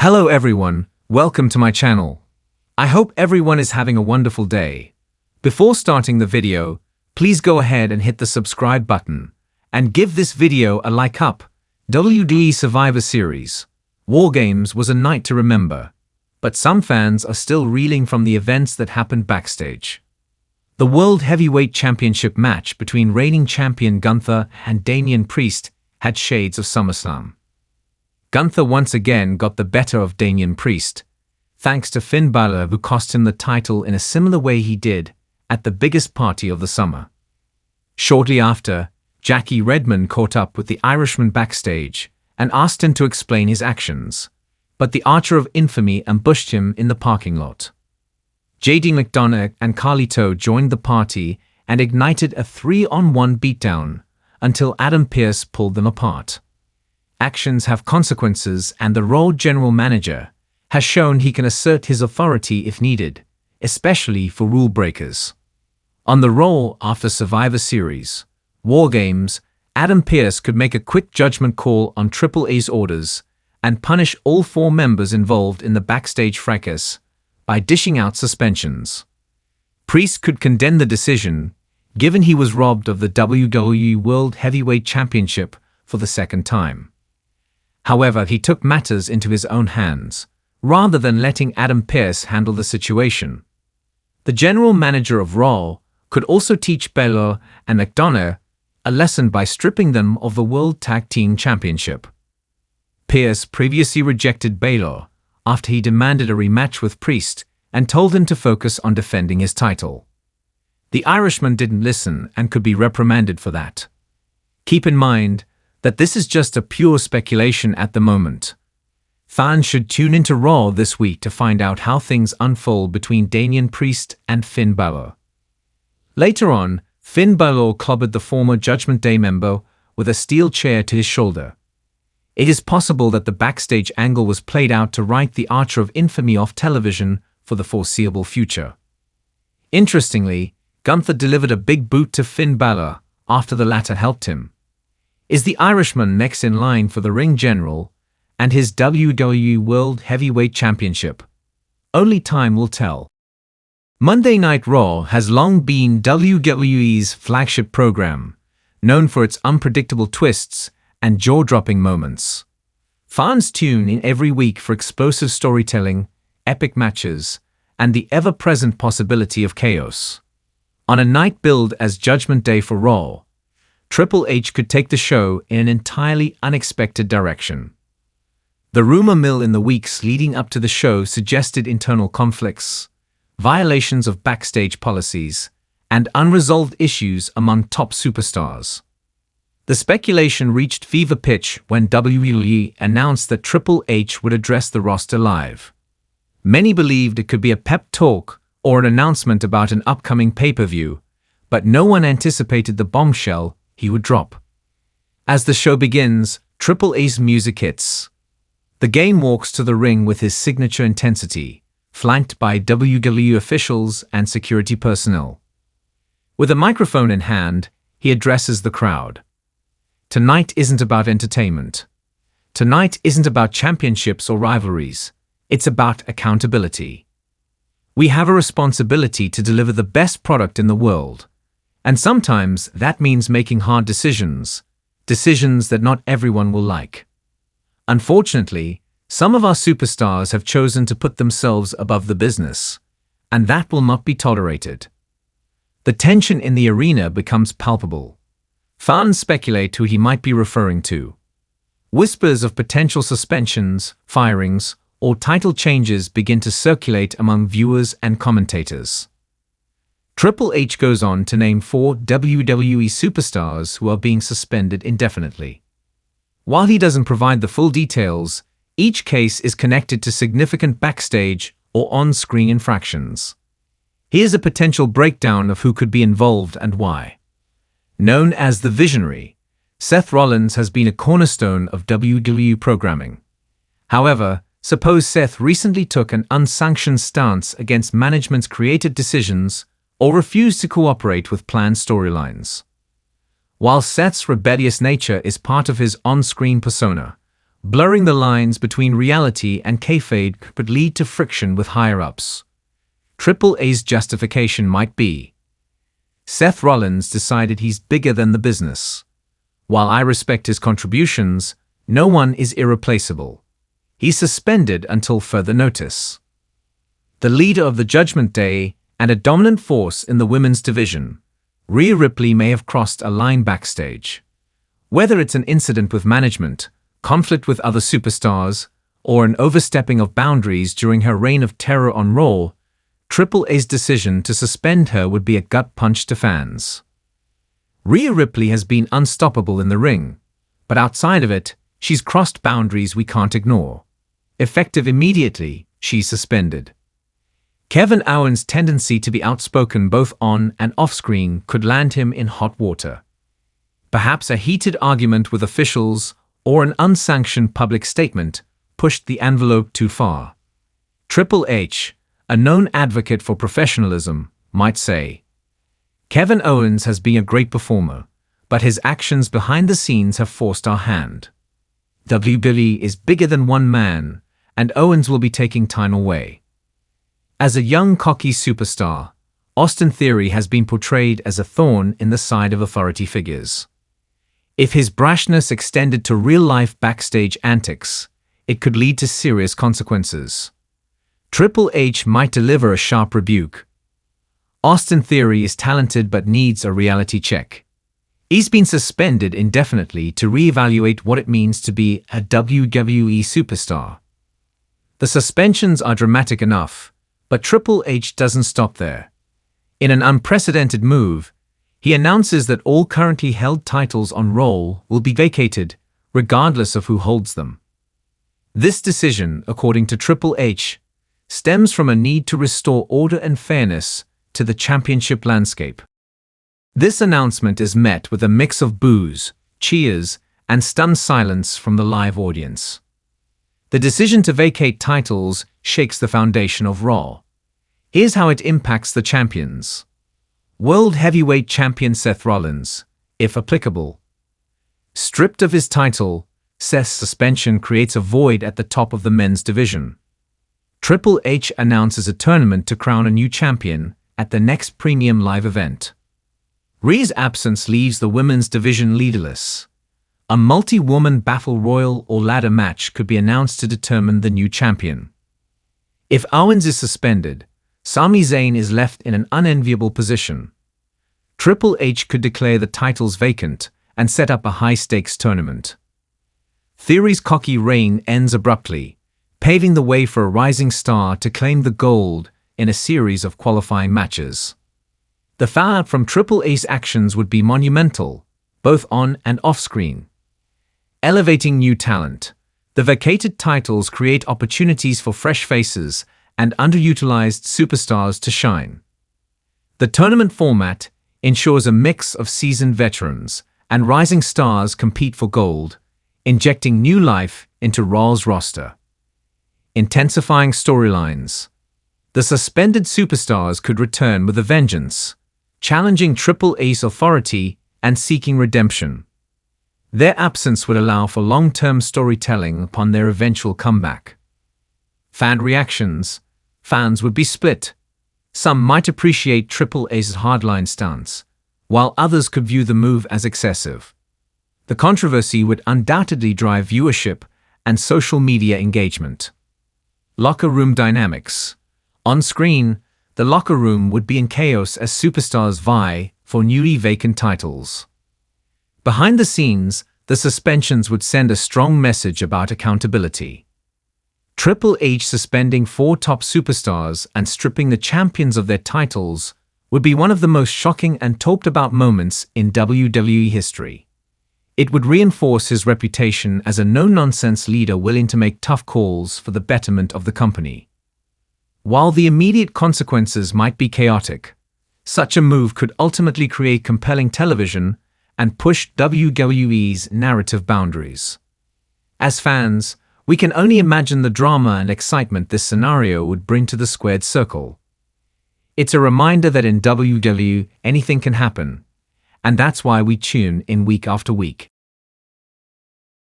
Hello everyone, welcome to my channel. I hope everyone is having a wonderful day. Before starting the video, please go ahead and hit the subscribe button and give this video a like up. WWE Survivor Series War Games was a night to remember, but some fans are still reeling from the events that happened backstage. The World Heavyweight Championship match between reigning champion Gunther and Damian Priest had shades of SummerSlam. Gunther once again got the better of Damian Priest, thanks to Finn Balor, who cost him the title in a similar way he did at the biggest party of the summer. Shortly after, Jackie Redmond caught up with the Irishman backstage and asked him to explain his actions, but the Archer of Infamy ambushed him in the parking lot. JD McDonough and Carlito joined the party and ignited a 3-on-1 beatdown until Adam Pearce pulled them apart. Actions have consequences, and the Raw general manager has shown he can assert his authority if needed, especially for rule breakers. On the Raw after Survivor Series War Games, Adam Pearce could make a quick judgment call on Triple H's orders and punish all 4 members involved in the backstage fracas by dishing out suspensions. Priest could condemn the decision, given he was robbed of the WWE World Heavyweight Championship for the second time. However, he took matters into his own hands, rather than letting Adam Pearce handle the situation. The general manager of Raw could also teach Balor and McDonough a lesson by stripping them of the World Tag Team Championship. Pearce previously rejected Balor after he demanded a rematch with Priest and told him to focus on defending his title. The Irishman didn't listen and could be reprimanded for that. Keep in mind that this is just a pure speculation at the moment. Fans should tune into Raw this week to find out how things unfold between Damian Priest and Finn Balor. Later on, Finn Balor clobbered the former Judgment Day member with a steel chair to his shoulder. It is possible that the backstage angle was played out to write the Archer of Infamy off television for the foreseeable future. Interestingly, Gunther delivered a big boot to Finn Balor after the latter helped him. Is the Irishman next in line for the ring general and his WWE World Heavyweight Championship? Only time will tell. Monday Night Raw has long been WWE's flagship program, known for its unpredictable twists and jaw-dropping moments. Fans tune in every week for explosive storytelling, epic matches, and the ever-present possibility of chaos. On a night billed as Judgment Day for Raw, Triple H could take the show in an entirely unexpected direction. The rumor mill in the weeks leading up to the show suggested internal conflicts, violations of backstage policies, and unresolved issues among top superstars. The speculation reached fever pitch when WWE announced that Triple H would address the roster live. Many believed it could be a pep talk or an announcement about an upcoming pay-per-view, but no one anticipated the bombshell he would drop. As the show begins, Triple H's music hits. The Game walks to the ring with his signature intensity, flanked by WWE officials and security personnel. With a microphone in hand, he addresses the crowd. Tonight isn't about entertainment. Tonight isn't about championships or rivalries. It's about accountability. We have a responsibility to deliver the best product in the world. And sometimes that means making hard decisions that not everyone will like. Unfortunately, some of our superstars have chosen to put themselves above the business, and that will not be tolerated. The tension in the arena becomes palpable. Fans speculate who he might be referring to. Whispers of potential suspensions, firings, or title changes begin to circulate among viewers and commentators. Triple H goes on to name 4 WWE superstars who are being suspended indefinitely. While he doesn't provide the full details, each case is connected to significant backstage or on-screen infractions. Here's a potential breakdown of who could be involved and why. Known as the Visionary, Seth Rollins has been a cornerstone of WWE programming. However, suppose Seth recently took an unsanctioned stance against management's creative decisions or refused to cooperate with planned storylines. While Seth's rebellious nature is part of his on-screen persona, Blurring the lines between reality and kayfabe could lead to friction with higher-ups. Triple A's justification might be: Seth Rollins decided he's bigger than the business. While I respect his contributions, no one is irreplaceable. He's suspended until further notice. The leader of the Judgment Day and a dominant force in the women's division, Rhea Ripley may have crossed a line backstage. Whether it's an incident with management, conflict with other superstars, or an overstepping of boundaries during her reign of terror on Raw, Triple A's decision to suspend her would be a gut punch to fans. Rhea Ripley has been unstoppable in the ring, but outside of it, she's crossed boundaries we can't ignore. Effective immediately, she's suspended. Kevin Owens' tendency to be outspoken both on and off-screen could land him in hot water. Perhaps a heated argument with officials or an unsanctioned public statement pushed the envelope too far. Triple H, a known advocate for professionalism, might say, Kevin Owens has been a great performer, but his actions behind the scenes have forced our hand. WWE is bigger than one man, and Owens will be taking time away. As a young, cocky superstar, Austin Theory has been portrayed as a thorn in the side of authority figures. If his brashness extended to real-life backstage antics, it could lead to serious consequences. Triple H might deliver a sharp rebuke. Austin Theory is talented but needs a reality check. He's been suspended indefinitely to reevaluate what it means to be a WWE superstar. The suspensions are dramatic enough, but Triple H doesn't stop there. In an unprecedented move, he announces that all currently held titles on Raw will be vacated, regardless of who holds them. This decision, according to Triple H, stems from a need to restore order and fairness to the championship landscape. This announcement is met with a mix of boos, cheers, and stunned silence from the live audience. The decision to vacate titles shakes the foundation of Raw. Here's how it impacts the champions. World Heavyweight Champion Seth Rollins, if applicable. Stripped of his title, Seth's suspension creates a void at the top of the men's division. Triple H announces a tournament to crown a new champion at the next premium live event. Rhea's absence leaves the women's division leaderless. A multi-woman battle royal or ladder match could be announced to determine the new champion. If Owens is suspended, Sami Zayn is left in an unenviable position. Triple H could declare the titles vacant and set up a high-stakes tournament. Theory's cocky reign ends abruptly, paving the way for a rising star to claim the gold in a series of qualifying matches. The fallout from Triple H's actions would be monumental, both on and off-screen. Elevating new talent, the vacated titles create opportunities for fresh faces and underutilized superstars to shine. The tournament format ensures a mix of seasoned veterans and rising stars compete for gold, injecting new life into Raw's roster. Intensifying storylines. The suspended superstars could return with a vengeance, challenging Triple H's authority and seeking redemption. Their absence would allow for long-term storytelling upon their eventual comeback. Fan reactions. Fans would be split. Some might appreciate Triple H's hardline stance, while others could view the move as excessive. The controversy would undoubtedly drive viewership and social media engagement. Locker room dynamics. On screen, the locker room would be in chaos as superstars vie for newly vacant titles. Behind the scenes, the suspensions would send a strong message about accountability. Triple H suspending 4 top superstars and stripping the champions of their titles would be one of the most shocking and talked-about moments in WWE history. It would reinforce his reputation as a no-nonsense leader willing to make tough calls for the betterment of the company. While the immediate consequences might be chaotic, such a move could ultimately create compelling television and push WWE's narrative boundaries. As fans, we can only imagine the drama and excitement this scenario would bring to the squared circle. It's a reminder that in WWE, anything can happen, and that's why we tune in week after week.